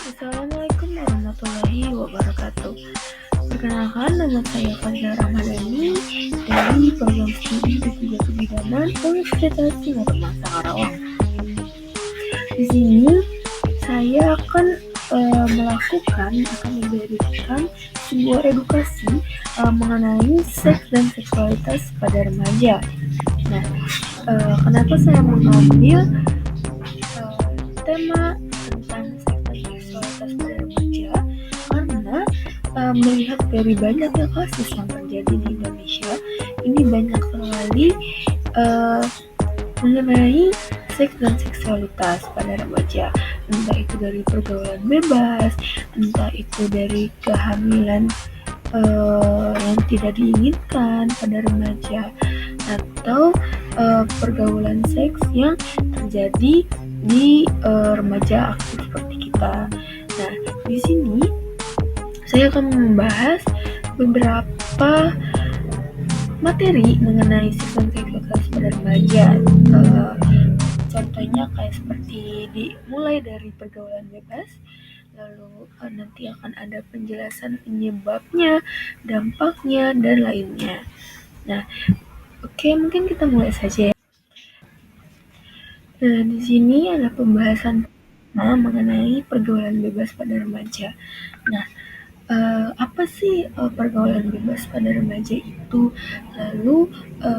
Assalamualaikum warahmatullahi wabarakatuh. Perkenalkan, nama saya Fazla Ramadhani dari program studi D3 Kebidanan Universitas Singapura Karawang. Di sini saya akan memberikan sebuah edukasi mengenai seks dan seksualitas pada remaja. Nah, kenapa saya mengambil tema tentang seks dan seksualitas pada remaja? Karena melihat dari banyaknya kasus yang terjadi di Indonesia, ini banyak sekali mengenai seks dan seksualitas pada remaja, entah itu dari pergaulan bebas, entah itu dari kehamilan yang tidak diinginkan pada remaja, atau pergaulan seks yang terjadi di remaja aktif seperti kita. Nah, di sini saya akan membahas beberapa materi mengenai seks dan seksualitas pada remaja. Contohnya kayak seperti dimulai dari pergaulan bebas, lalu nanti akan ada penjelasan penyebabnya, dampaknya, dan lainnya. Nah, oke, mungkin kita mulai saja ya. Nah, di sini ada pembahasan mengenai pergaulan bebas pada remaja. Nah, apa sih pergaulan bebas pada remaja itu? Lalu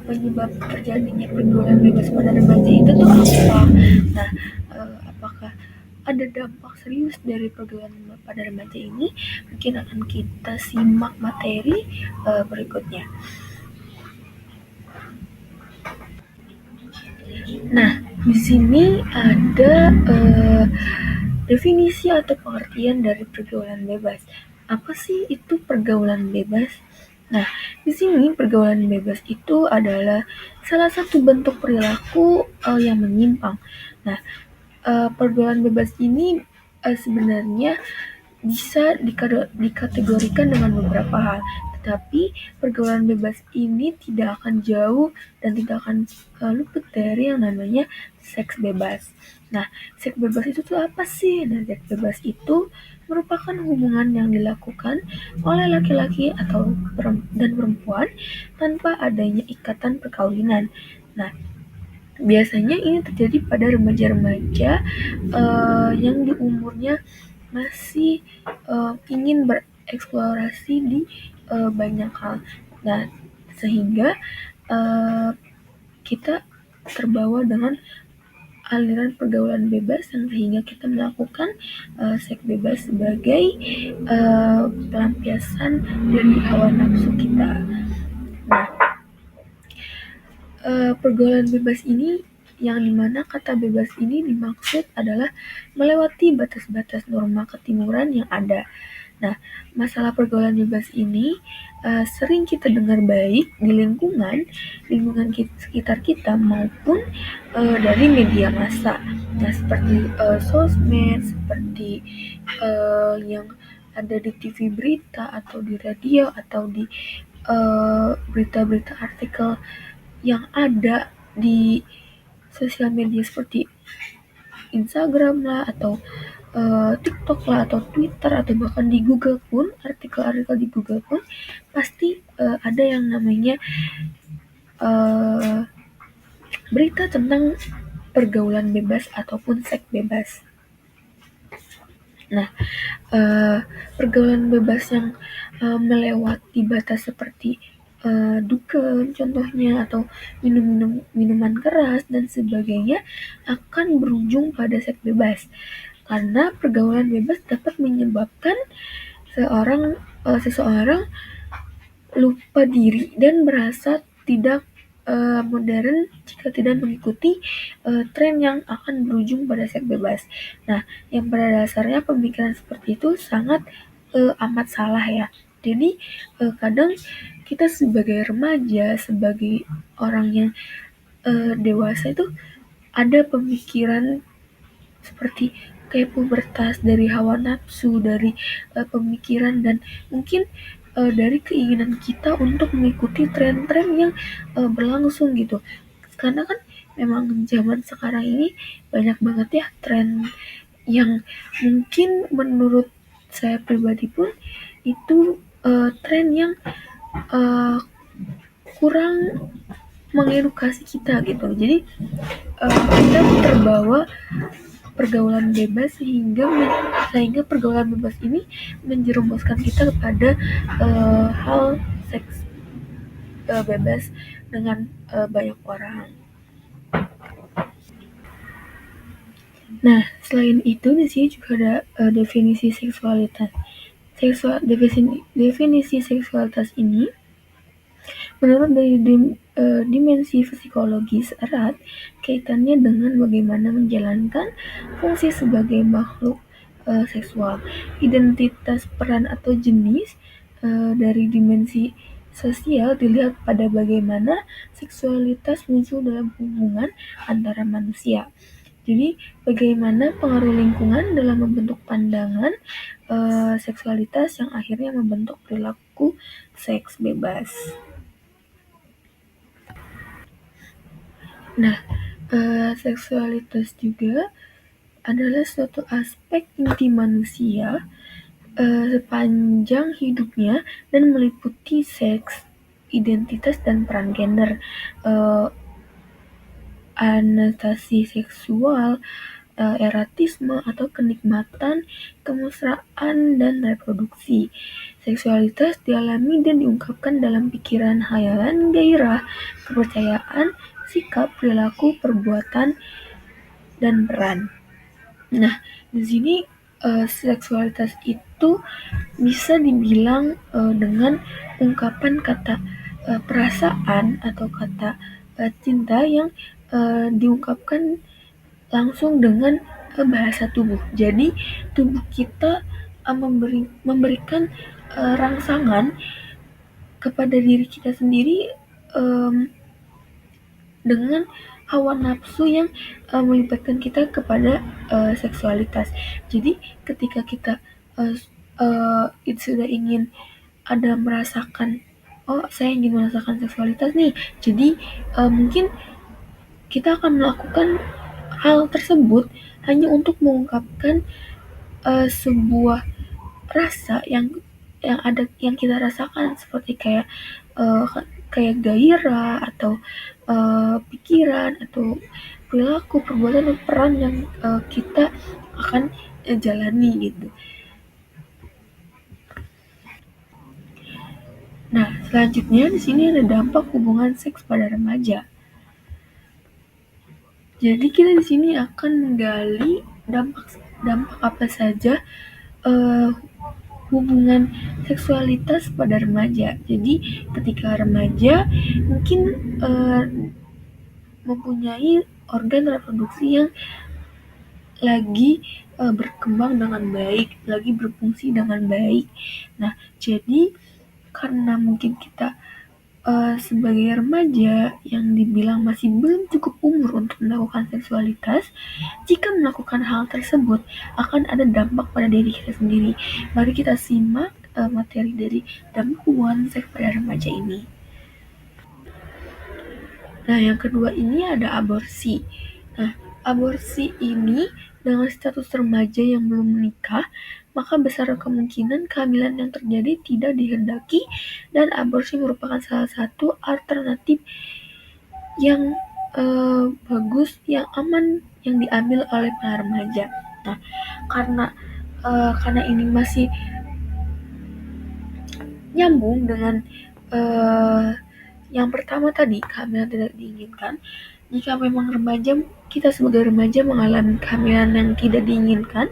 penyebab terjadinya pergaulan bebas pada remaja itu tuh apa? Nah, apakah ada dampak serius dari pergaulan pada remaja ini? Mungkin akan kita simak materi berikutnya. Nah, di sini ada definisi atau pengertian dari pergaulan bebas. Apa sih itu pergaulan bebas? Nah, di sini pergaulan bebas itu adalah salah satu bentuk perilaku yang menyimpang. Nah, pergaulan bebas ini sebenarnya bisa dikategorikan dengan beberapa hal, tetapi pergaulan bebas ini tidak akan jauh dan tidak akan luput dari yang namanya seks bebas. Nah, seks bebas itu tuh apa sih? Nah, seks bebas itu merupakan hubungan yang dilakukan oleh laki-laki dan perempuan tanpa adanya ikatan perkawinan. Nah, biasanya ini terjadi pada remaja-remaja yang di umurnya masih ingin bereksplorasi di banyak hal. Nah, sehingga kita terbawa dengan aliran pergaulan bebas yang sehingga kita melakukan seks bebas sebagai pelampiasan dari hawa nafsu kita. Nah, pergaulan bebas ini yang dimana kata bebas ini dimaksud adalah melewati batas-batas norma ketimuran yang ada. Nah, masalah pergaulan bebas ini sering kita dengar baik di lingkungan sekitar kita maupun dari media massa. Nah, seperti sosmed, seperti yang ada di TV berita atau di radio atau di berita-berita artikel yang ada di sosial media seperti Instagram lah atau TikTok lah atau Twitter atau bahkan di Google pun artikel-artikel di Google pun pasti ada yang namanya berita tentang pergaulan bebas ataupun seks bebas. Nah, pergaulan bebas yang melewati batas seperti dugem contohnya atau minuman keras dan sebagainya akan berujung pada seks bebas karena pergaulan bebas dapat menyebabkan seseorang lupa diri dan merasa tidak modern jika tidak mengikuti tren yang akan berujung pada seks bebas. Nah, yang pada dasarnya pemikiran seperti itu sangat amat salah ya. Jadi kadang kita sebagai remaja, sebagai orang yang dewasa itu ada pemikiran seperti kayak pubertas dari hawa nafsu, dari pemikiran dan mungkin dari keinginan kita untuk mengikuti tren-tren yang berlangsung gitu. Karena kan memang zaman sekarang ini banyak banget ya tren yang mungkin menurut saya pribadi pun itu tren yang eh, kurang mengedukasi kita gitu. Jadi kita terbawa pergaulan bebas sehingga pergaulan bebas ini menjerumuskan kita kepada hal seks bebas dengan banyak orang. Nah, selain itu di sini juga ada definisi seksualitas. Definisi seksualitas ini menurut dari dimensi psikologis erat kaitannya dengan bagaimana menjalankan fungsi sebagai makhluk seksual. Identitas peran atau jenis dari dimensi sosial dilihat pada bagaimana seksualitas muncul dalam hubungan antara manusia. Jadi, bagaimana pengaruh lingkungan dalam membentuk pandangan seksualitas yang akhirnya membentuk perilaku seks bebas. Nah, seksualitas juga adalah suatu aspek inti manusia sepanjang hidupnya dan meliputi seks, identitas, dan peran gender. Eh, Anotasi seksual, erotisme atau kenikmatan, kemesraan, dan reproduksi. Seksualitas dialami dan diungkapkan dalam pikiran, hayalan, gairah, kepercayaan, sikap, perilaku, perbuatan, dan peran. Nah, di sini seksualitas itu bisa dibilang dengan ungkapan kata perasaan atau kata cinta yang diungkapkan langsung dengan bahasa tubuh. Jadi tubuh kita memberikan rangsangan kepada diri kita sendiri em, dengan hawa nafsu yang melibatkan kita kepada seksualitas. Jadi ketika kita uh, itu sudah ingin ada merasakan, oh saya ingin merasakan seksualitas nih, jadi mungkin kita akan melakukan hal tersebut hanya untuk mengungkapkan sebuah rasa yang ada yang kita rasakan seperti kayak eh, kayak gairah atau pikiran atau perilaku perbuatan dan peran yang kita akan jalani gitu. Nah, selanjutnya di sini ada dampak hubungan seks pada remaja. Jadi kita di sini akan menggali dampak dampak apa saja eh, hubungan seksualitas pada remaja. Jadi ketika remaja mungkin eh, mempunyai organ reproduksi yang lagi berkembang dengan baik, lagi berfungsi dengan baik. Nah, jadi karena mungkin kita sebagai remaja yang dibilang masih belum cukup umur untuk melakukan seksualitas, jika melakukan hal tersebut akan ada dampak pada diri kita sendiri. Mari kita simak materi dari dampak hubungan seks pada remaja ini. Nah, yang kedua ini ada aborsi. Nah, aborsi ini dengan status remaja yang belum menikah, maka besar kemungkinan kehamilan yang terjadi tidak dihendaki dan aborsi merupakan salah satu alternatif yang bagus, yang aman yang diambil oleh para remaja. Nah, karena karena ini masih nyambung dengan eh, yang pertama tadi, kehamilan tidak diinginkan. Jika memang kita sebagai remaja mengalami kehamilan yang tidak diinginkan,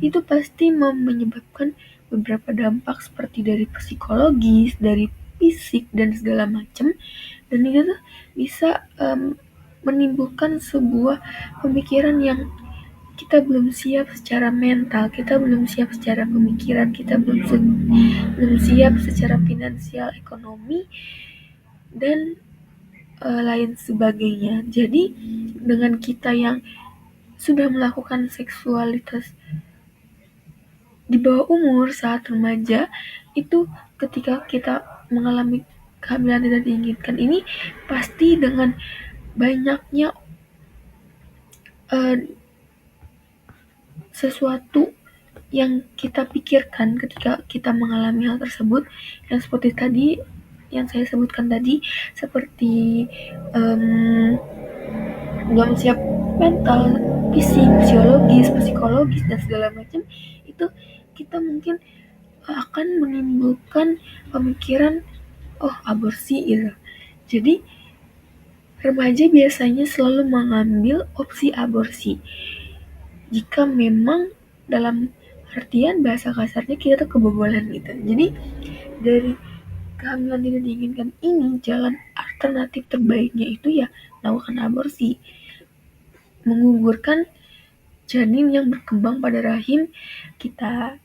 itu pasti menyebabkan beberapa dampak seperti dari psikologis, dari fisik dan segala macam. Dan itu tuh bisa menimbulkan sebuah pemikiran yang kita belum siap secara mental, kita belum siap secara pemikiran, kita belum siap secara finansial, ekonomi, dan lain sebagainya. Jadi dengan kita yang sudah melakukan seksualitas di bawah umur saat remaja, itu ketika kita mengalami kehamilan tidak diinginkan ini pasti dengan banyaknya sesuatu yang kita pikirkan ketika kita mengalami hal tersebut, yang seperti tadi yang saya sebutkan tadi, seperti em, belum siap mental, fisik, fisiologis, psikologis, dan segala macam, itu kita mungkin akan menimbulkan pemikiran, oh aborsi gitu. Jadi remaja biasanya selalu mengambil opsi aborsi jika memang dalam artian bahasa kasarnya kita tuh kebobolan gitu. Jadi dari kehamilan tidak diinginkan ini, jalan alternatif terbaiknya itu ya melakukan aborsi, menggugurkan janin yang berkembang pada rahim kita